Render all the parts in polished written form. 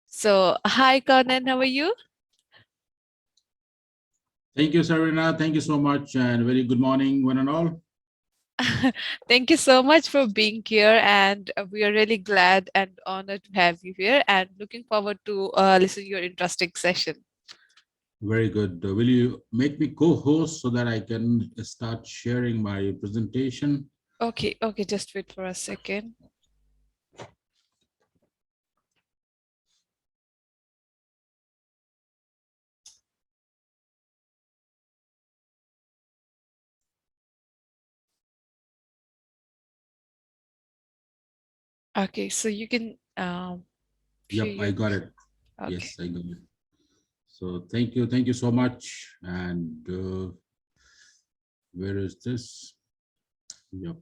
So, hi, Kaunain, how are you? Thank you, Sarina. Thank you so much, and very good morning, one and all. Thank you so much for being here, and we are really glad and honored to have you here, and looking forward to listen to your interesting session. Very good. Will you make me co-host so that I can start sharing my presentation? Okay, just wait for a second. Okay, so you can share Yep, I your. got it. Okay, Yes, I got it. So thank you so much. And where is this? Yep,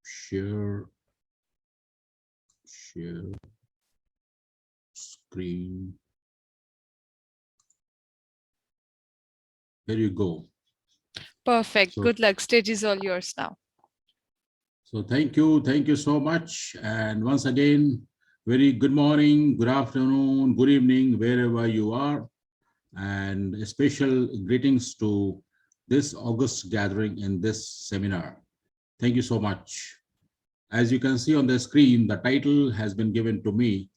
share, share screen. There you go. perfect. So Good luck. Stage is all yours now. So thank you so much. And once again, very good morning, good afternoon, good evening, wherever you are. And a special greetings to this August gathering in this seminar. Thank you so much. As you can see on the screen, the title has been given to me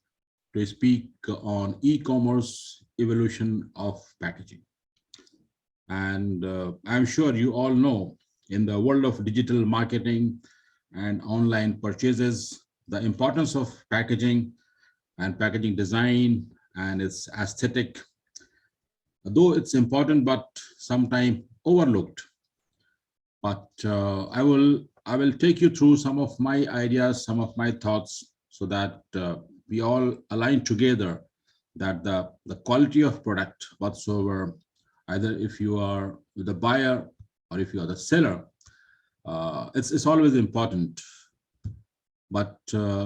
to speak on e-commerce evolution of packaging. And I'm sure you all know in the world of digital marketing and online purchases, the importance of packaging and packaging design and its aesthetic, though it's important, but sometimes overlooked. But I will take you through some of my ideas, some of my thoughts, so that we all align together that the quality of product whatsoever, either if you are the buyer or if you are the seller, it's always important. But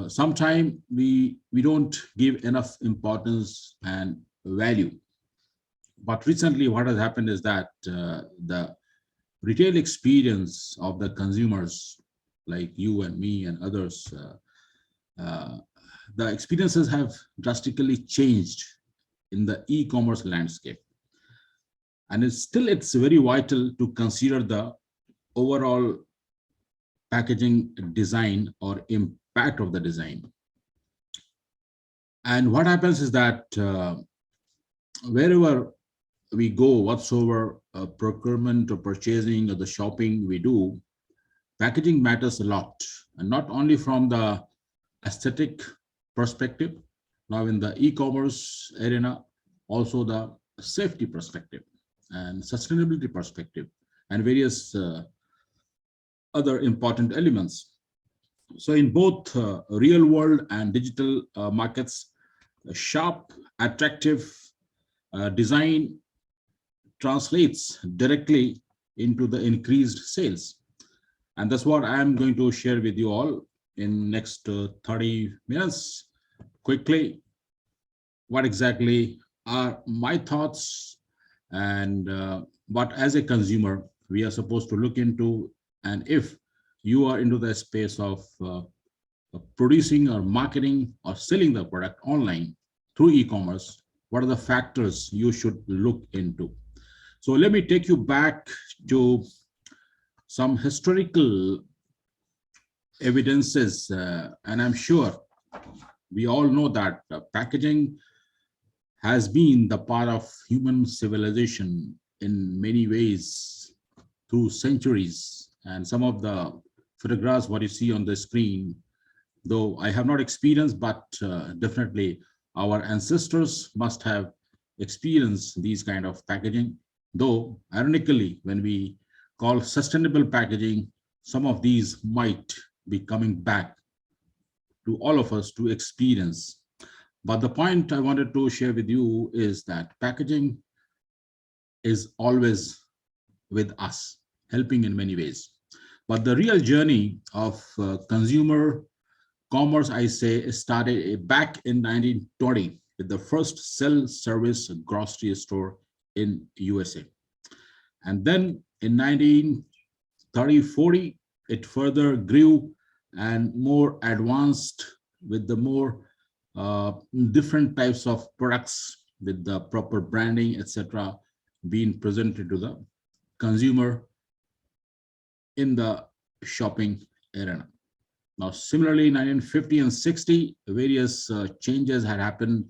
sometimes we don't give enough importance and value. But recently what has happened is that the retail experience of the consumers like you and me and others, uh, the experiences have drastically changed in the e-commerce landscape. And it's very vital to consider the overall packaging design or impact of the design. And what happens is that wherever we go, whatsoever procurement or purchasing or the shopping we do, packaging matters a lot, and not only from the aesthetic perspective, now in the e-commerce arena, also the safety perspective and sustainability perspective and various other important elements. So in both real world and digital markets, sharp, attractive design translates directly into the increased sales. And that's what I'm going to share with you all in next 30 minutes. Quickly, what exactly are my thoughts and what as a consumer we are supposed to look into, and if you are into the space of producing or marketing or selling the product online through e-commerce, what are the factors you should look into? So let me take you back to some historical evidences, and I'm sure we all know that packaging has been the part of human civilization in many ways through centuries. And some of the photographs what you see on the screen, though I have not experienced, but definitely our ancestors must have experienced these kind of packaging. Though ironically, when we call sustainable packaging, some of these might be coming back to all of us to experience. But the point I wanted to share with you is that packaging is always with us, helping in many ways. But the real journey of consumer commerce, I say, started back in 1920 with the first self-service grocery store in USA. And then in 1930-40, it further grew and more advanced with the more uh, different types of products with the proper branding, etc., being presented to the consumer in the shopping arena. Now, similarly, 1950 and 60, various changes had happened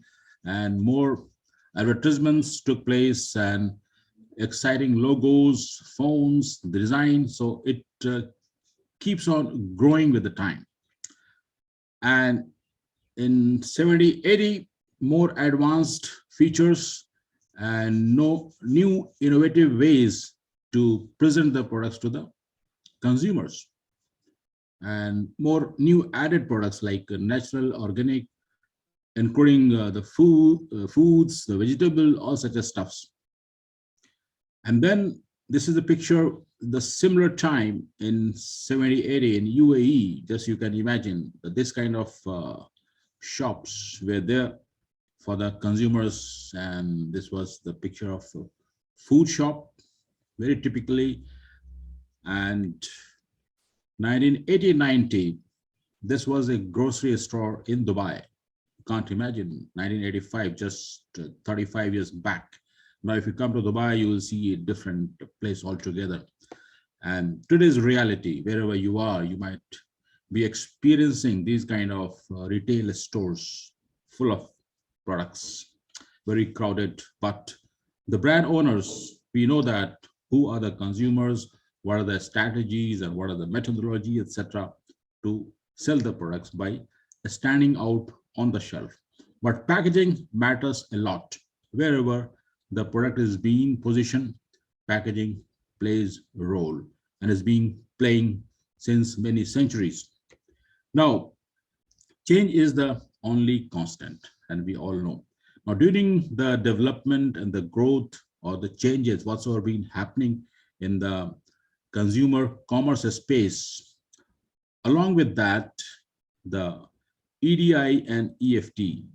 and more advertisements took place and exciting logos, phones, the design. So it keeps on growing with the time. And in 70, 80, more advanced features and no new innovative ways to present the products to the consumers, and more new added products like natural, organic, including the foods, the vegetable, all such as stuffs. And then this is a picture, the similar time in 70, 80 in UAE. Just you can imagine that this kind of shops were there for the consumers. And this was the picture of a food shop, very typically. And 1980, 90, this was a grocery store in Dubai. Can't imagine 1985, just 35 years back. Now, if you come to Dubai, you will see a different place altogether. And today's reality, wherever you are, you might be experiencing these kind of retail stores full of products, very crowded. But the brand owners, we know that who are the consumers, what are the strategies, and what are the methodology, etc., to sell the products by standing out on the shelf. But packaging matters a lot. Wherever the product is being positioned, packaging plays a role and is being playing since many centuries. Now, change is the only constant, and we all know. Now, during the development and the growth or the changes whatsoever been happening in the consumer commerce space, along with that, the EDI and EFT,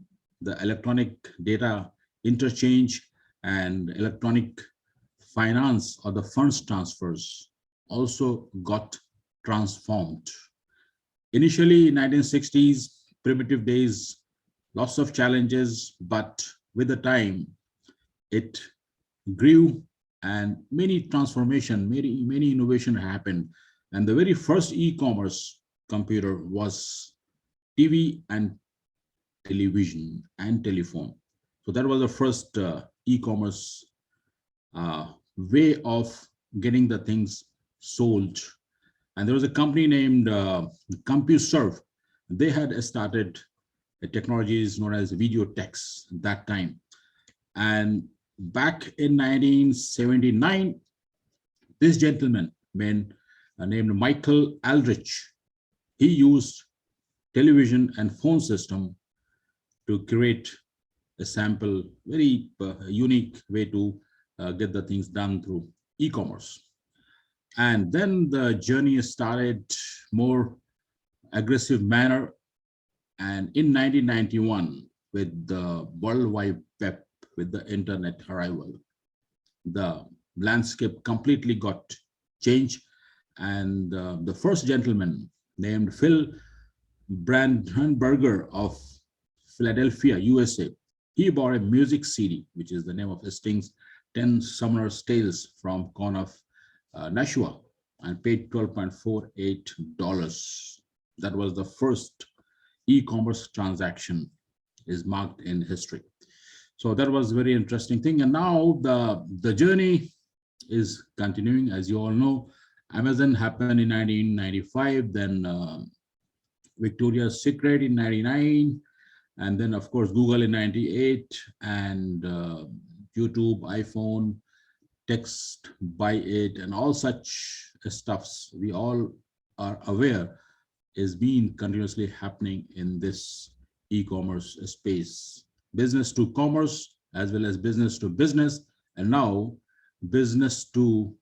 the electronic data interchange and electronic finance or the funds transfers also got transformed. Initially, in 1960s, primitive days, lots of challenges, but with the time, it grew and many transformation, many innovation happened. And the very first e-commerce computer was TV and television and telephone. So that was the first e-commerce way of getting the things sold. And there was a company named CompuServe. They had started a technologies known as video text at that time. And back in 1979, this gentleman, man named Michael Aldrich, he used television and phone system to create a sample, very unique way to get the things done through e-commerce. And then the journey started more aggressive manner. And in 1991, with the World Wide Web, with the internet arrival, the landscape completely got changed. And the first gentleman named Phil Brandenburger of Philadelphia, USA, he bought a music CD, which is the name of Sting's 10 Summer's Tales from Con of Nashua, and paid $12.48. That was the first e-commerce transaction is marked in history. So that was a very interesting thing. And now the journey is continuing. As you all know, Amazon happened in 1995, then Victoria's Secret in 99, and then of course Google in 98, and YouTube, iPhone, text, buy it, and all such stuffs we all are aware is being continuously happening in this e-commerce space, business to commerce as well as business to business, and now business to,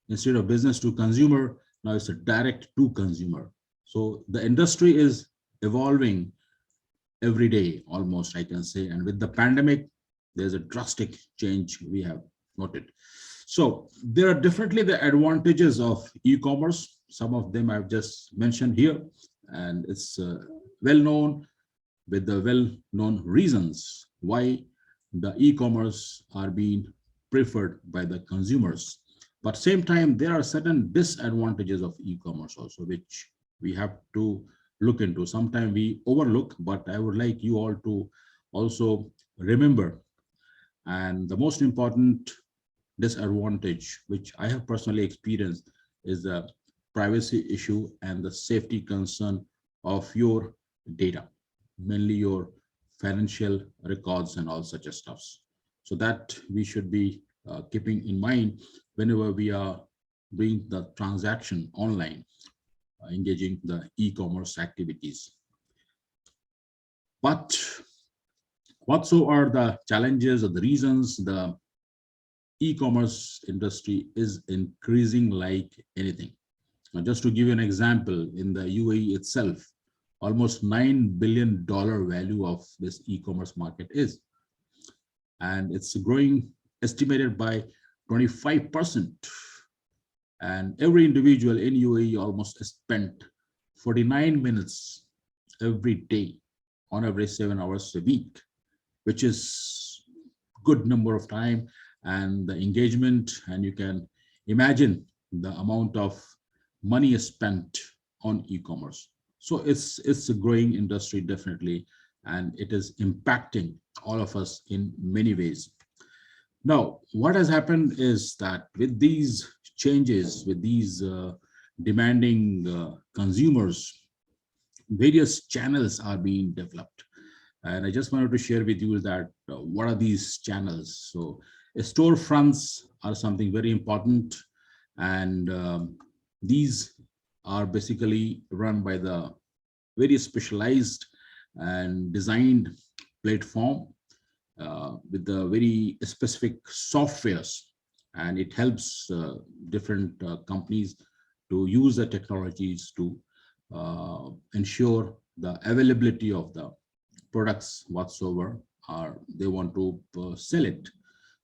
instead of business to consumer, now it's a direct to consumer. So the industry is evolving every day almost, I can say, and with the pandemic there's a drastic change we have noted. So there are definitely the advantages of e-commerce. Some of them I've just mentioned here, and it's well known. with the well-known reasons why the e-commerce are being preferred by the consumers. But same time, there are certain disadvantages of e-commerce also, which we have to look into. Sometimes we overlook, but I would like you all to also remember. And the most important disadvantage, which I have personally experienced, is the privacy issue and the safety concern of your data, mainly your financial records and all such stuffs. So that we should be keeping in mind whenever we are doing the transaction online, engaging the e-commerce activities. But what so are the challenges or the reasons the e-commerce industry is increasing like anything? Now, just to give you an example, in the UAE itself, almost $9 billion value of this e-commerce market is, and it's growing, estimated by 25%. And every individual in UAE almost spent 49 minutes every day, on average 7 hours a week, which is good number of time, and the engagement, and you can imagine the amount of money is spent on e-commerce. So it's a growing industry definitely, and it is impacting all of us in many ways. Now, what has happened is that with these changes, with these demanding consumers, various channels are being developed. And I just wanted to share with you that what are these channels? So storefronts are something very important, and these are basically run by the very specialized and designed platform with the very specific softwares, and it helps different companies to use the technologies to ensure the availability of the products whatsoever are they want to sell it.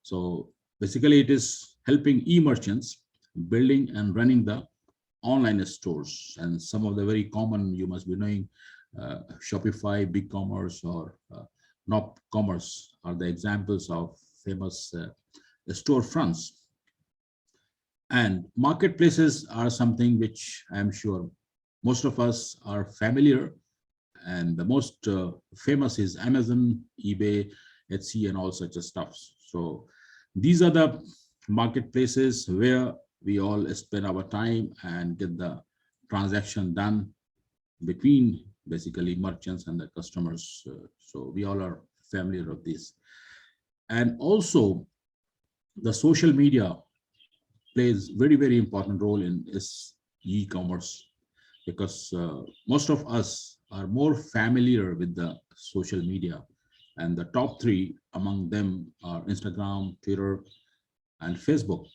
So basically it is helping e-merchants building and running the online stores, and some of the very common you must be knowing, Shopify, BigCommerce, or Nop Commerce are the examples of famous storefronts. And marketplaces are something which I'm sure most of us are familiar, and the most famous is Amazon, eBay, Etsy, and all such stuff. So these are the marketplaces where we all spend our time and get the transaction done between basically merchants and the customers. So we all are familiar of this. And also the social media plays very important role in this e-commerce, because most of us are more familiar with the social media, and the top three among them are Instagram, Twitter, and Facebook.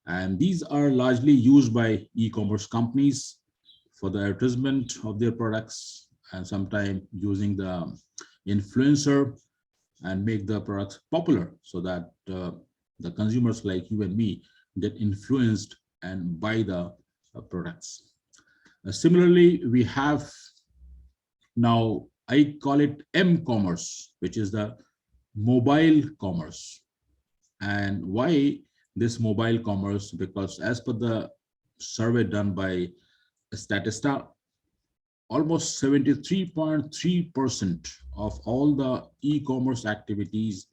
And these are largely used by e-commerce companies for the advertisement of their products, and sometimes using the influencer and make the products popular, so that the consumers like you and me get influenced and buy the products. Similarly, we have now, I call it m-commerce, which is the mobile commerce. And why this mobile commerce? Because as per the survey done by Statista, almost 73.3% of all the e-commerce activities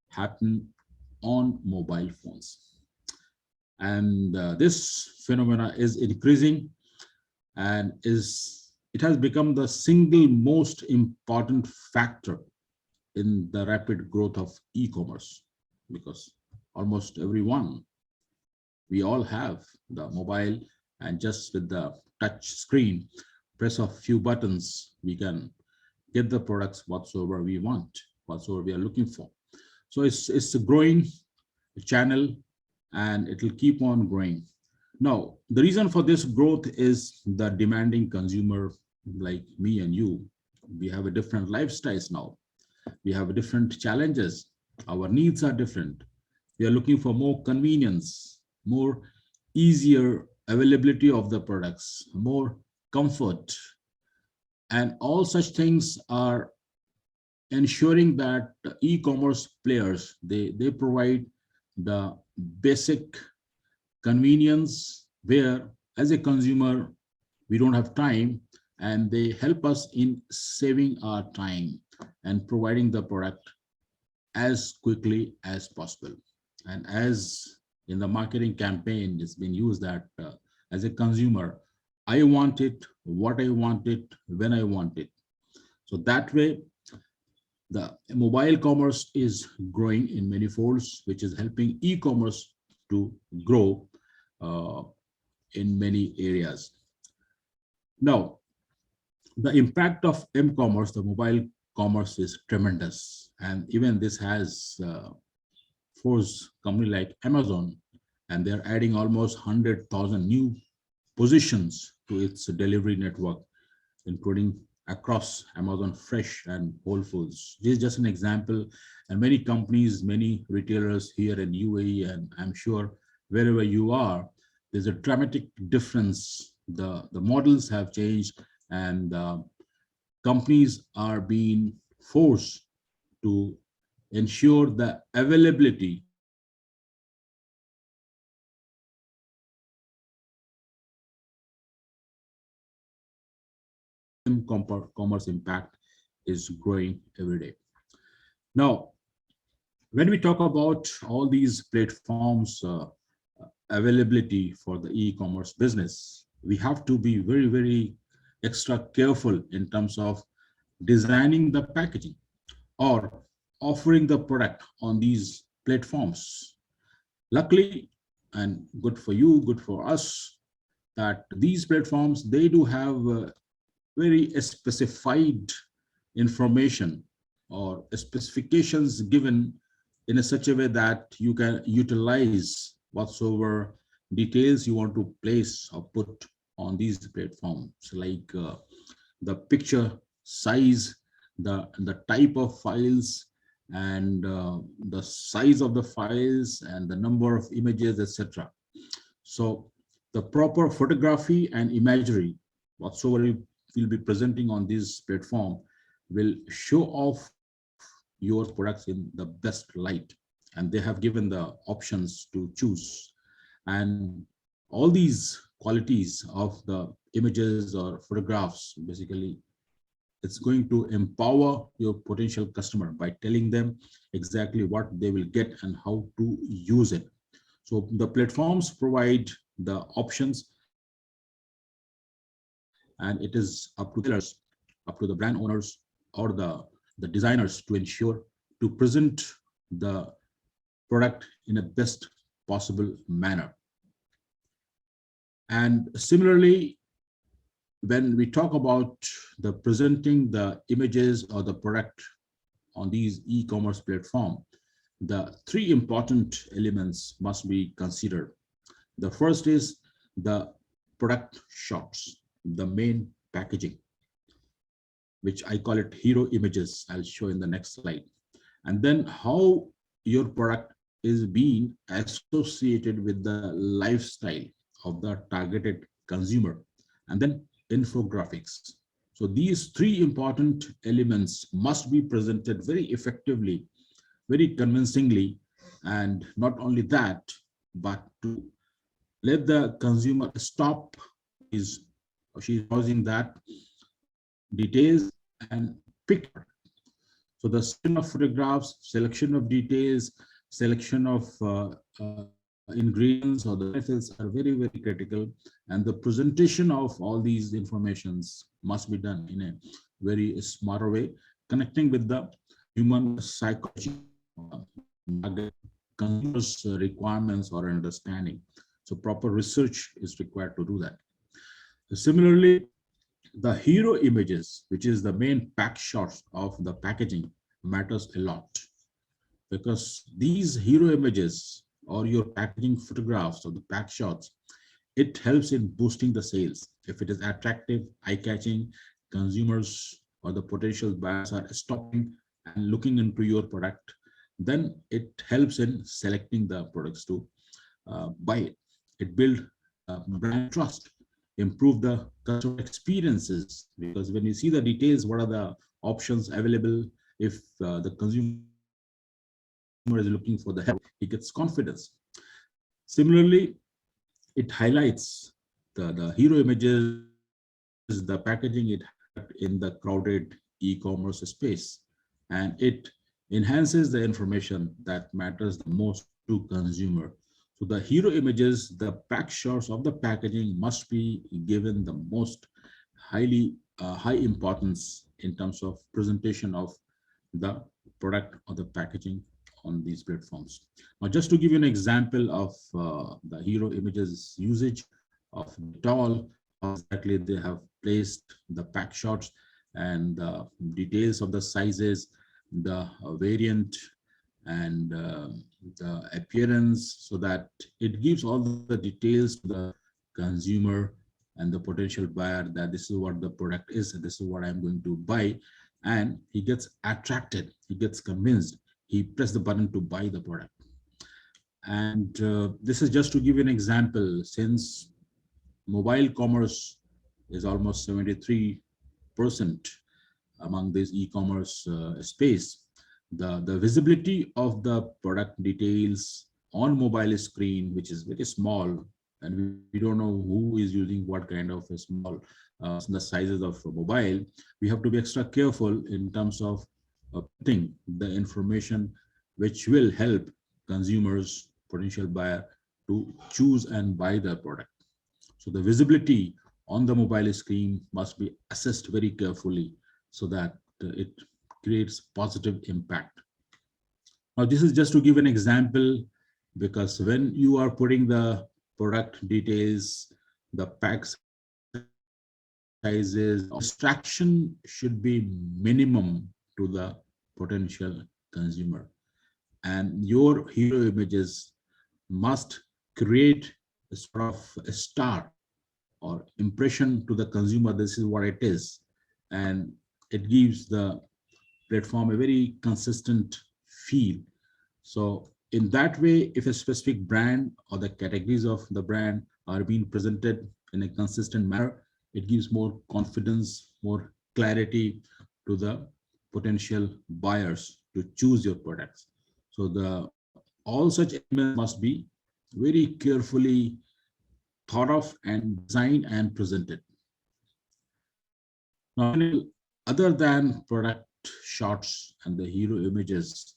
happen on mobile phones. And this phenomena is increasing, and it has become the single most important factor in the rapid growth of e-commerce, because almost everyone, we all have the mobile, and just with the touch screen, press a few buttons, we can get the products whatsoever we want, whatsoever we are looking for. So it's a growing channel, and it will keep on growing. Now, the reason for this growth is the demanding consumer like me and you. We have a different lifestyles now. We have different challenges. Our needs are different. We are looking for more convenience, more easier availability of the products, more comfort. And all such things are ensuring that the e-commerce players, they provide the basic convenience where as a consumer we don't have time, and they help us in saving our time and providing the product as quickly as possible. And as in the marketing campaign, it's been used that as a consumer, I want it, what I want it, when I want it. So that way, the mobile commerce is growing in many folds, which is helping e-commerce to grow uh, in many areas. Now, the impact of m-commerce, the mobile commerce, is tremendous, and even this has forced company like Amazon, and they're adding almost 100,000 new positions to its delivery network, including across Amazon Fresh and Whole Foods. This is just an example, and many companies, many retailers here in UAE, and I'm sure wherever you are, there's a dramatic difference. The models have changed, and companies are being forced to ensure the availability of the products and that's why the commerce impact is growing every day. Now, when we talk about all these platforms availability for the e-commerce business, we have to be very, very extra careful in terms of designing the packaging or offering the product on these platforms. Luckily, and good for you, good for us, that these platforms, they do have very specified information or specifications given in a such a way that you can utilize whatsoever details you want to place or put on these platforms, like the picture size, the type of files, and the size of the files, and the number of images, etc. So the proper photography and imagery whatsoever you will be presenting on this platform will show off your products in the best light, and they have given the options to choose. And all these qualities of the images or photographs, basically it's going to empower your potential customer by telling them exactly what they will get and how to use it. So the platforms provide the options, and it is up to the retailers, up to the brand owners, or the designers to ensure to present the product in a best possible manner. And similarly, when we talk about the presenting the images or the product on these e-commerce platform, the three important elements must be considered. The first is the product shots, the main packaging, which I call it hero images. I'll show in the next slide. And then how your product is being associated with the lifestyle of the targeted consumer, and then infographics. So these three important elements must be presented very effectively, very convincingly, and not only that, but to let the consumer stop his or she's browsing that details and pick. So the selection of photographs, selection of details, selection of ingredients or the benefits are very, very critical. And the presentation of all these informations must be done in a very smarter way, connecting with the human psychology, consumers' requirements or understanding. So proper research is required to do that. Similarly, the hero images, which is the main pack shots of the packaging, matters a lot, because these hero images or your packaging photographs of the pack shots, it helps in boosting the sales. If it is attractive, eye-catching, consumers or the potential buyers are stopping and looking into your product, then it helps in selecting the products to buy it. It builds brand trust, improve the customer experiences, because when you see the details, what are the options available, If the consumer is looking for the help, he gets confidence. Similarly, it highlights the hero images, the packaging, it highlights the product in the crowded e-commerce space, and it enhances the information that matters the most to consumer. So the hero images, the pack shots of the packaging must be given the most high importance in terms of presentation of the product or the packaging on these platforms. Now, just to give you an example of the hero images usage of Dettol, how exactly they have placed the pack shots and the details of the sizes, the variant, and the appearance, so that it gives all the details to the consumer and the potential buyer that this is what the product is, and this is what I'm going to buy, and he gets attracted, he gets convinced, he press the button to buy the product. And this is just to give you an example, since mobile commerce is almost 73% among this e-commerce space, the visibility of the product details on mobile screen, which is very small, and we don't know who is using what kind of a small the sizes of a mobile, we have to be extra careful in terms of putting the information which will help consumers, potential buyer, to choose and buy the product. So the visibility on the mobile screen must be assessed very carefully so that it creates positive impact. Now, this is just to give an example, because when you are putting the product details, the pack sizes, distraction should be minimum to the potential consumer. And your hero images must create a sort of a star or impression to the consumer, this is what it is, and it gives the platform a very consistent feel. So in that way, if a specific brand or the categories of the brand are being presented in a consistent manner, it gives more confidence, more clarity to the potential buyers to choose your products. So the all such elements must be very carefully thought of and designed and presented. Now, other than product shots and the hero images,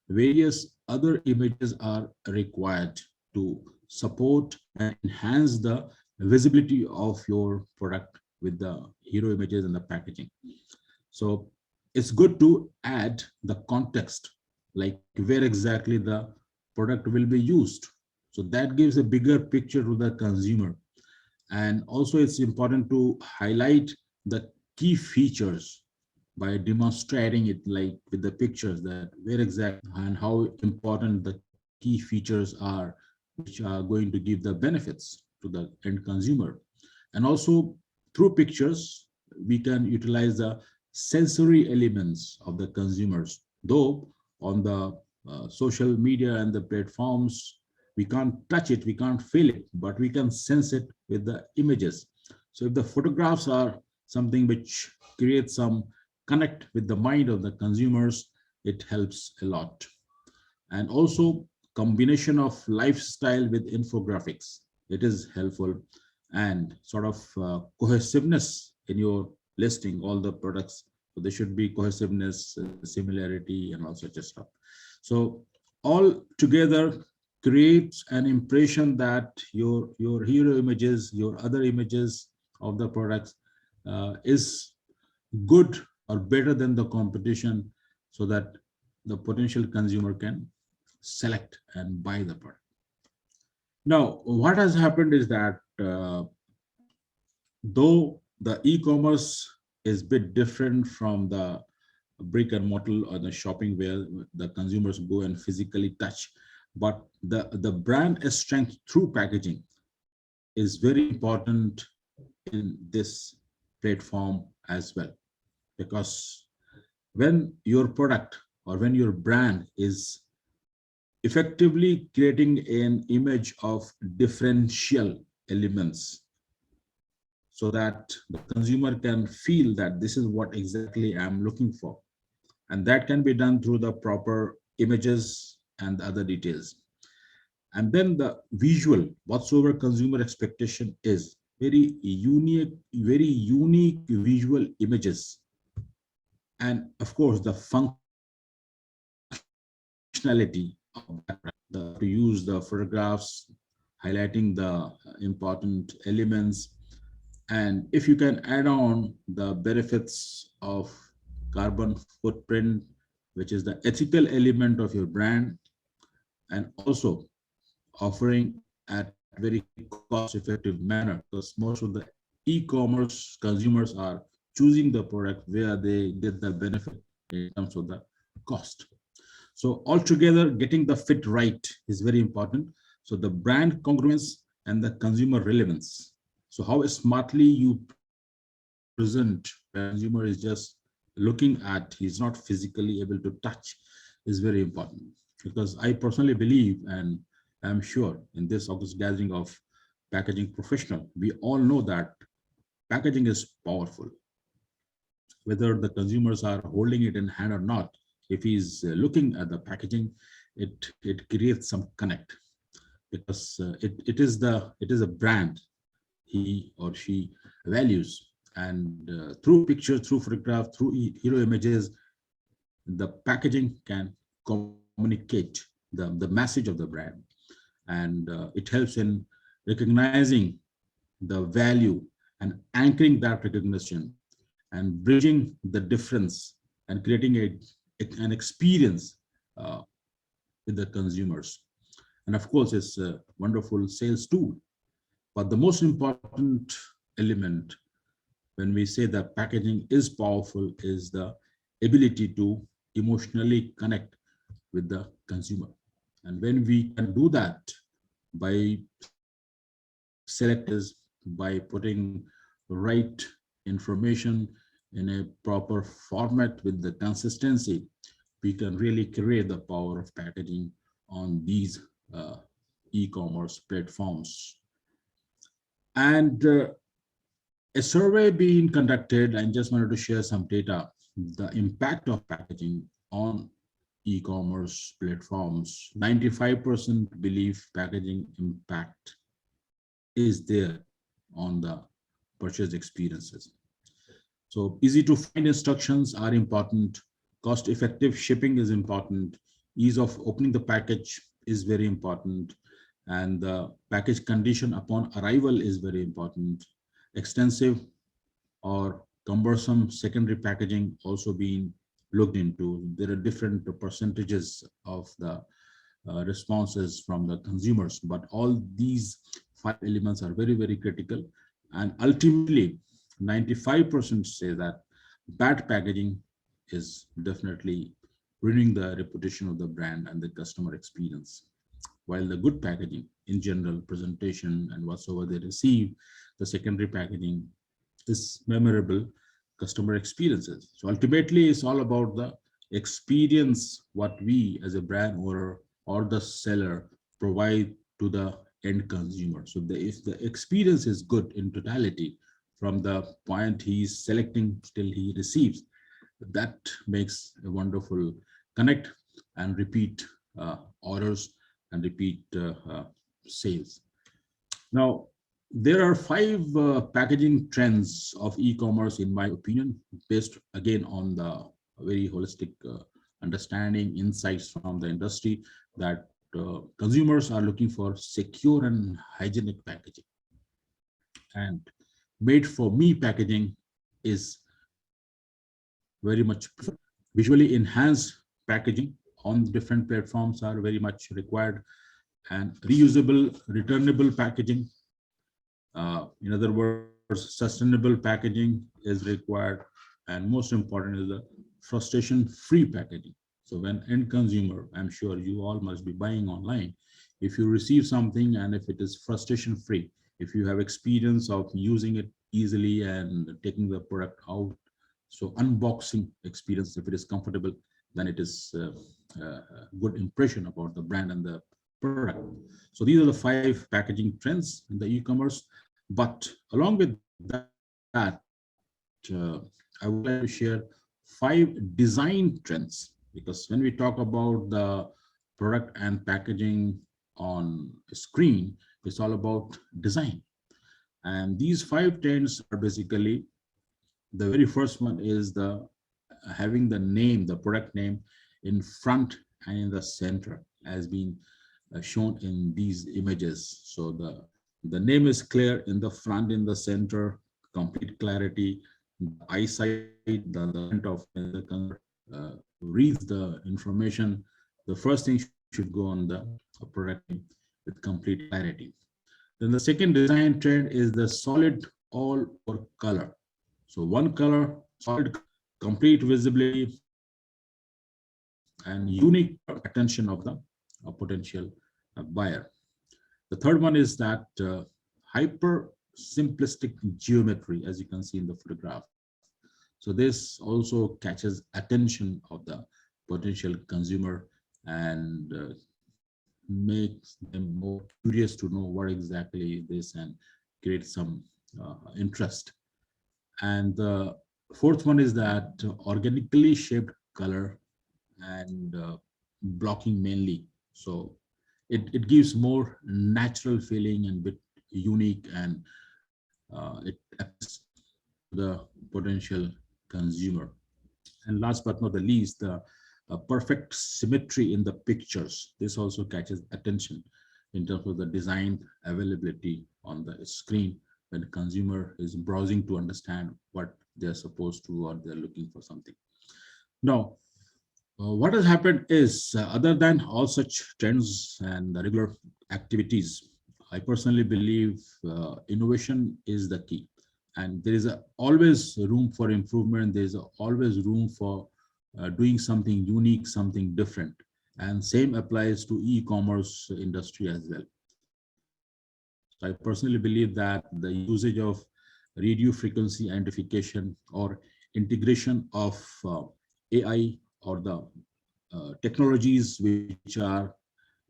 various other images are required to support and enhance the visibility of your product with the hero images and the packaging. So it's good to add the context, like where exactly the product will be used. So that gives a bigger picture to the consumer. And also it's important to highlight the key features by demonstrating it, like with the pictures, that where exactly and how important the key features are, which are going to give the benefits to the end consumer. And also through pictures, we can utilize the sensory elements of the consumers. Though on the social media and the platforms, we can't touch it, we can't feel it, but we can sense it with the images. So if the photographs are something which creates some connect with the mind of the consumers, it helps a lot. And also combination of lifestyle with infographics, it is helpful, and sort of cohesiveness in your listing all the products. So there should be cohesiveness, similarity, and all such stuff. So all together creates an impression that your hero images, your other images of the products is good or better than the competition, so that the potential consumer can select and buy the product. Now, what has happened is that though the e-commerce is a bit different from the brick and mortar or the shopping where the consumers go and physically touch, but the brand strength through packaging is very important in this platform as well. Because when your product or when your brand is effectively creating an image of differential elements, so that the consumer can feel that this is what exactly I'm looking for, and that can be done through the proper images and other details. And then the visual, whatsoever consumer expectation is, very unique visual images, and of course the functionality of that brand. To use the photographs highlighting the important elements, and if you can add on the benefits of carbon footprint, which is the ethical element of your brand, and also offering at very cost effective manner, because most of the e-commerce consumers are choosing the product where they get the benefit in terms of the cost. So altogether, getting the fit right is very important. So the brand congruence and the consumer relevance. So how smartly you present when the consumer is just looking at, he's not physically able to touch, is very important. Because I personally believe, and I'm sure in this August gathering of packaging professional, we all know that packaging is powerful. Whether the consumers are holding it in hand or not, if he's looking at the packaging, it creates some connect, because it is a brand he or she values, and through pictures, through photograph, through hero images, the packaging can communicate the message of the brand, and it helps in recognizing the value and anchoring that recognition and bridging the difference and creating an experience uh, with the consumers. And of course, it's a wonderful sales tool. But the most important element when we say that packaging is powerful is the ability to emotionally connect with the consumer. And when we can do that by selecting images, by putting right information in a proper format with the consistency, we can really create the power of packaging on these uh, e-commerce platforms. And a survey being conducted, I just wanted to share some data. The impact of packaging on e-commerce platforms: 95% believe packaging impact is there on the purchase experiences. So easy to find instructions are important. Cost effective shipping is important. Ease of opening the package is very important. And the package condition upon arrival is very important. Extensive or cumbersome secondary packaging also being looked into. There are different percentages of the responses from the consumers, but all these five elements are very, very critical. And ultimately, 95% say that bad packaging is definitely ruining the reputation of the brand and the customer experience. While the good packaging, in general, presentation and whatsoever they receive, the secondary packaging is memorable customer experiences. So ultimately, it's all about the experience what we as a brand owner or the seller provide to the end consumer. So if the experience is good in totality, from the point he's selecting till he receives, that makes a wonderful connect and repeat orders and repeat sales. Now, there are five packaging trends of e-commerce, in my opinion, based again on the very holistic understanding, insights from the industry, that consumers are looking for secure and hygienic packaging. And made for me packaging is very much preferred. Visually enhanced packaging on different platforms are very much required, and reusable, returnable packaging. In other words, sustainable packaging is required, and most important is the frustration-free packaging. So when end consumer, I'm sure you all must be buying online. If you receive something and if it is frustration-free, if you have experience of using it easily and taking the product out, so unboxing experience, if it is comfortable, then it is a good impression about the brand and the product. So these are the five packaging trends in the e-commerce. But along with that, I would like to share one more 5 design trends, because when we talk about the product and packaging on a screen, it's all about design. And these 5 trends are basically, the very first one is the having the name, the product name in front and in the center, as being shown in these images. So the name is clear in the front, in the center, complete clarity. The eyesight, the front of when the consumer reads the information, the first thing should go on the product name with complete clarity. Then the second design trend is the solid all over color. So one color, solid color, complete visibility, and unique attention of the potential buyer. The third one is that hyper simplistic geometry, as you can see in the photograph. So this also catches attention of the potential consumer and makes them more curious to know what exactly this, and create some interest. And the fourth one is that organically shaped color and blocking mainly. So it gives more natural feeling and bit unique, and it appeals to the potential consumer. And last but not the least, the perfect symmetry in the pictures. This also catches attention in terms of the design availability on the screen when the consumer is browsing to understand what they're supposed to, or they're looking for something. Now, what has happened is, other than all such trends and the regular activities, I personally believe innovation is the key. And there is always room for improvement. There is always room for doing something unique, something different. And same applies to e-commerce industry as well. So I personally believe that the usage of radio frequency identification or integration of AI, or the technologies which are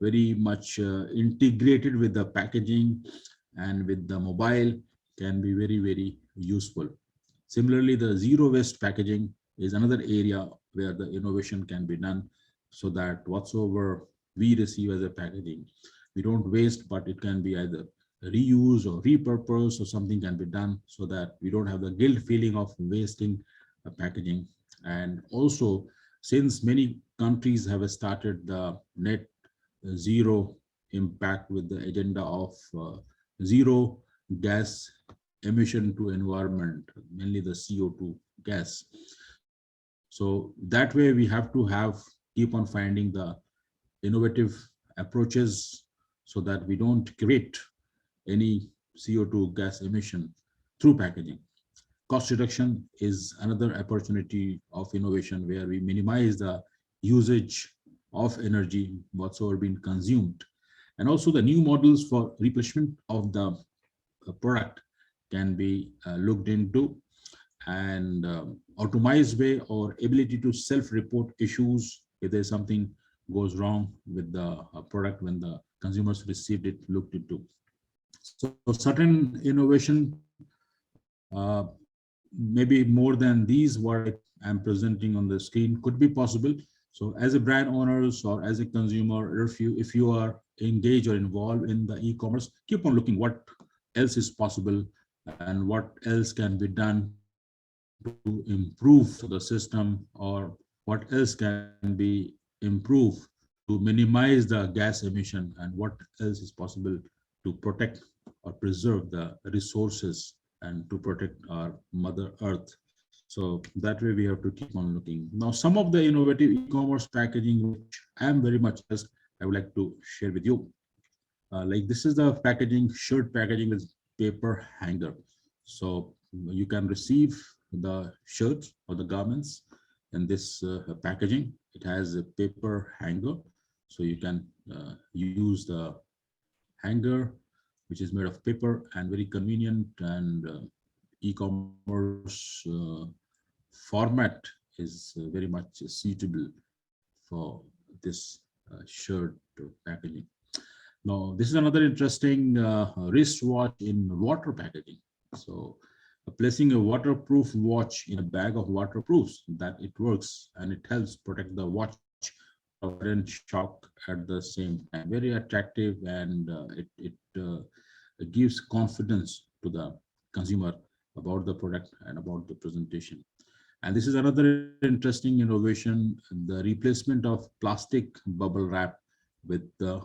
very much integrated with the packaging and with the mobile, can be very, very useful. Similarly, the zero waste packaging is another area where the innovation can be done, so that whatsoever we receive as a packaging, we don't waste, but it can be either reuse or repurpose, or something can be done so that we don't have the guilt feeling of wasting packaging. And also, since many countries have started the net zero impact with the agenda of zero gas emission to environment, mainly the CO2 gas. So that way we have to keep on finding the innovative approaches, so that we don't create any CO2 gas emission through packaging. Cost reduction is another opportunity of innovation, where we minimize the usage of energy whatsoever being consumed. And also the new models for replacement of the product can be looked into, and automized way or ability to self-report issues if there's something goes wrong with the product when the consumers received it, looked into. So certain innovation, maybe more than these what I am presenting on the screen, could be possible. So as a brand owners or as a consumer, if you are engaged or involved in the e-commerce, keep on looking what else is possible and what else can be done to improve the system, or what else can be improved to minimize the gas emission, and what else is possible to protect or preserve the resources and to protect our mother earth. So that way we have to keep on looking. Now, some of the innovative e-commerce packaging which I am very much impressed, I would like to share with you. Like this is the packaging, shirt packaging with paper hanger. So you can receive the shirts or the garments in this packaging. It has a paper hanger, so you can use the hanger which is made of paper and very convenient, and e-commerce format is very much suitable for this shirt packaging. Now, this is another interesting wristwatch in water packaging. So Placing a waterproof watch in a bag of water proofs that it works and it helps protect the watch from a sudden shock at the same time. Very attractive, and it gives confidence to the consumer about the product and about the presentation. And this is another interesting innovation, the replacement of plastic bubble wrap with uh,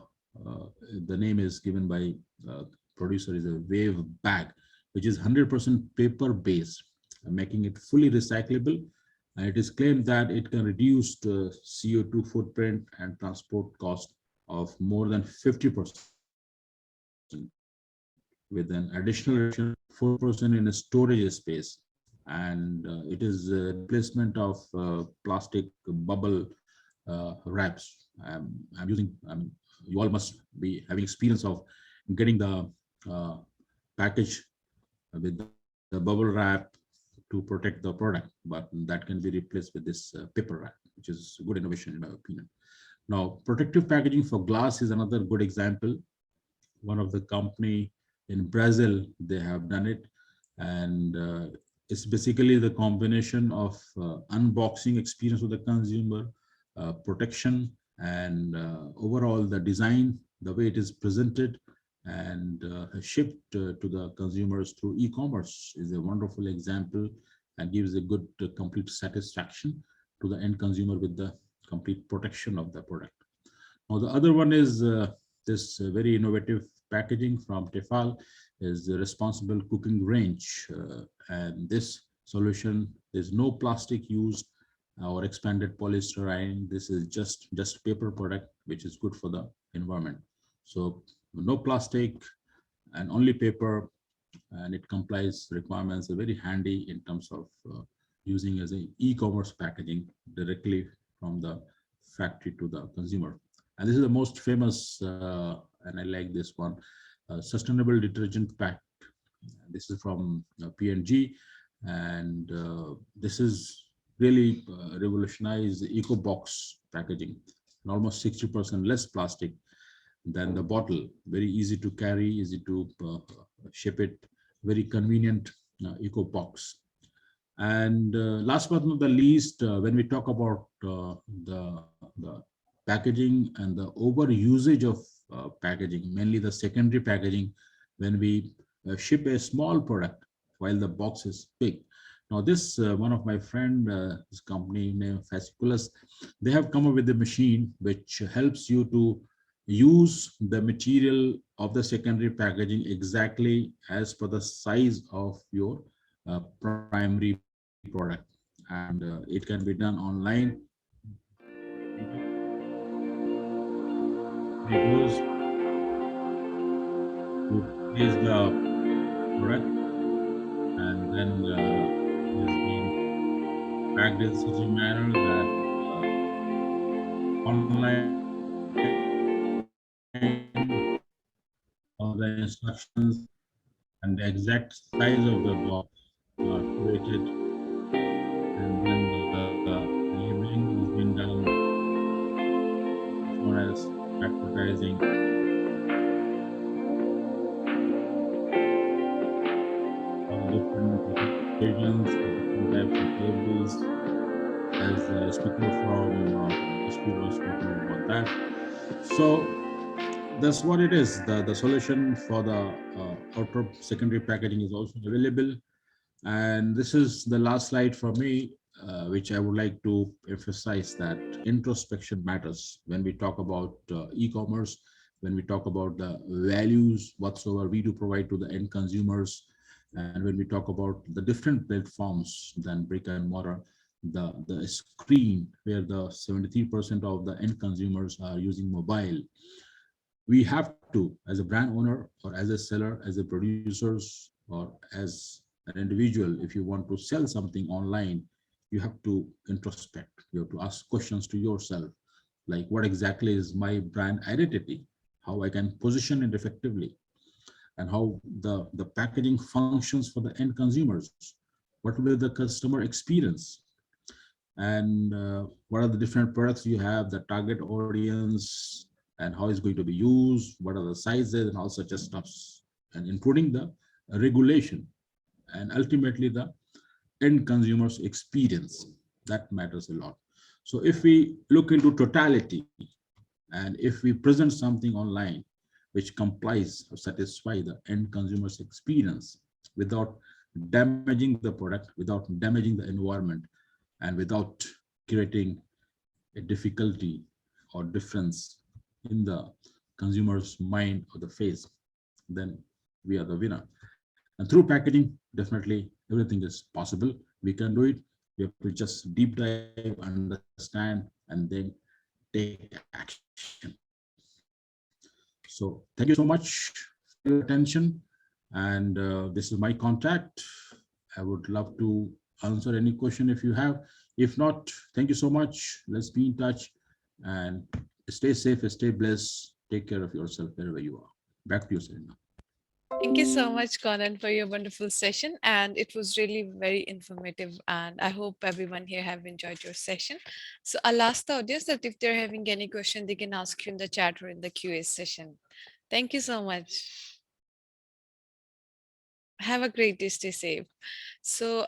the name is given by uh, producer is a wave bag, which is 100% paper based, making it fully recyclable. And it is claimed that it can reduce the CO2 footprint and transport cost of more than 50%, with an additional reduction of 4% in a storage space. And it is a replacement of plastic bubble wraps. I'm using, you all must be having experience of getting the package with the bubble wrap to protect the product, but that can be replaced with this paper wrap, which is good innovation in my opinion. Now, protective packaging for glass is another good example. One of the company in Brazil, they have done it, and it's basically the combination of unboxing experience of the consumer, protection, and overall the design, the way it is presented and shipped to the consumers through e-commerce is a wonderful example and gives a good complete satisfaction to the end consumer with the complete protection of the product. Now, the other one is this very innovative packaging from Tefal is the responsible cooking range. And this solution, there's no plastic used or expanded polystyrene. This is just paper product, which is good for the environment. So no plastic and only paper, and it complies requirements. Are very handy in terms of using as a e-commerce packaging directly from the factory to the consumer. And this is the most famous, and I like this one, sustainable detergent pack. This is from P&G, and this is really revolutionized eco box packaging, and almost 60% less plastic than the bottle. Very easy to carry, easy to ship it, very convenient eco box. And last but not the least, when we talk about the packaging and the over usage of packaging, mainly the secondary packaging, when we ship a small product while the box is big. Now, this one of my friend, this company named Fasciculus, they have come up with a machine which helps you to use the material of the secondary packaging exactly as per the size of your primary product, and it can be done online. It goes to place the product, and then it is being packed in such a manner that online all the instructions and the exact size of the box are created, and then the labeling is being done. It's known as advertising. All the different occasions, the different types of labels, as the speaker from history was talking about that. So that's what it is. The solution for the outer secondary packaging is also available. And this is the last slide for me, which I would like to emphasize that introspection matters when we talk about e-commerce, when we talk about the values whatsoever we do provide to the end consumers, and when we talk about the different platforms than brick and mortar, the screen where the 73% of the end consumers are using mobile. We have to, as a brand owner or as a seller, as a producers, or as an individual, if you want to sell something online, you have to introspect. You have to ask questions to yourself, like what exactly is my brand identity, how I can position it effectively, and how the packaging functions for the end consumers, what will be the customer experience, and what are the different products you have, the target audience, and how it's going to be used, what are the sizes and all such stuffs, and including the regulation and ultimately the end consumer's experience. That matters a lot. So if we look into totality, and if we present something online which complies or satisfy the end consumer's experience without damaging the product, without damaging the environment, and without creating a difficulty or difference in the consumer's mind or the face, then we are the winner. And through packaging, definitely everything is possible. We can do it. We have to just deep dive, understand, and then take action. So thank you so much for your attention. And this is my contact. I would love to answer any question if you have. If not, thank you so much. Let's be in touch and stay safe, stay blessed. Take care of yourself wherever you are. Back to you, Serena. Thank you so much, Conan, for your wonderful session. And it was really very informative. And I hope everyone here have enjoyed your session. So I'll ask the audience that if they're having any question, they can ask you in the chat or in the QA session. Thank you so much. Have a great day. Stay safe. So